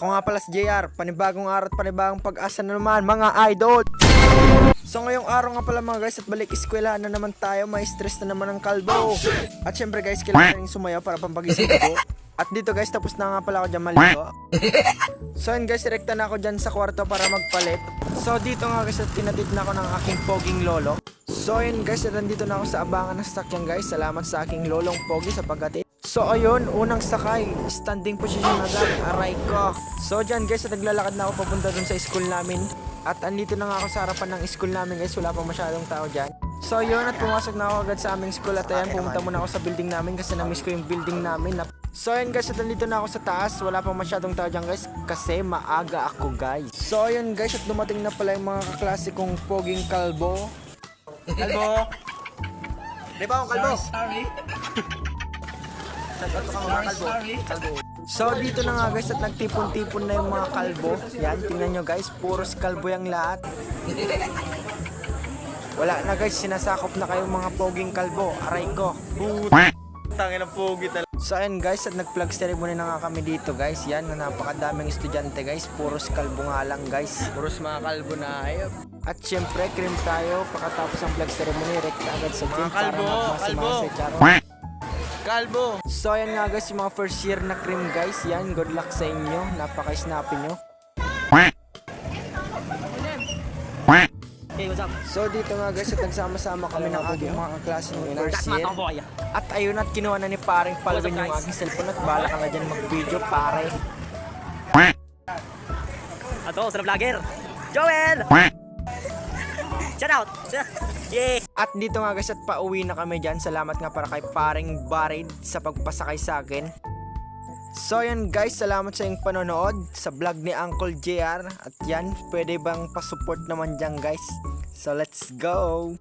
Ako nga pala si JR, panibagong araw at panibagong pag-asa na naman mga idol. So ngayong araw nga pala mga guys at balik eskwela na naman tayo, may stress na naman ang kalbo. At syempre guys, kailangan rin sumayaw para pampagising ko. At dito guys, tapos na nga pala ako dyan maligo. So yun guys, direkta na ako dyan sa kwarto para magpalit. So dito nga guys, at kinatid na ako ng aking poging lolo. So yun guys, at nandito na ako sa abangan ng sasakyan guys. Salamat sa aking lolong pogi sa pagkatid. So ayun, unang sakay, standing position agad, aray ko. So dyan guys, at naglalakad na ako papunta dun sa school namin. At andito na nga ako sa harapan ng school namin guys, wala pa masyadong tao dyan. So yun, at pumasok na ako agad sa aming school. At ayan, pumunta muna ako sa building namin kasi na-miss ko yung building namin. So yun guys, at nandito na ako sa taas, wala pa masyadong tao dyan guys kasi maaga ako guys. So yun guys, at dumating na pala yung mga kaklase kong poging kalbo. Kalbo! Di ba akong kalbo? Sorry. So dito na nga guys, at nagtipon-tipon na yung mga kalbo. Yan, tingnan nyo guys, puros kalbo yung lahat. Wala na guys, sinasakop na kayong mga poging kalbo. Aray ko. Tangin ng pogi talaga. So ayun guys, at nag-plug ceremony na nga kami dito guys. Yan, napakadaming estudyante guys. Puros kalbo nga lang guys. Puros mga kalbo na ayop. At syempre, cream tayo. Pakatapos ang plug ceremony, rekta agad sa gym para magmasi-masi. Kalbo! So ayan nga guys, yung mga first year na cream guys. Yan, good luck sa inyo. Napaka-snappy nyo. Hey, what's up? So dito nga guys, at nagsama-sama kami ng aking mga kaklase ng first year. At ayun, at kinuha na ni paring Palvin yung aking cellphone. At bala ka na dyan mag-video pare. Ato, sa vlogger. Joel! Shout out! Yeah! At dito nga guys, at pauwi na kami dyan. Salamat nga para kay paring Barid sa pagpasakay sa akin. So yan guys, salamat sa iyong panonood sa vlog ni Uncle JR. At yan, pwede bang pasupport naman dyan guys. So let's go!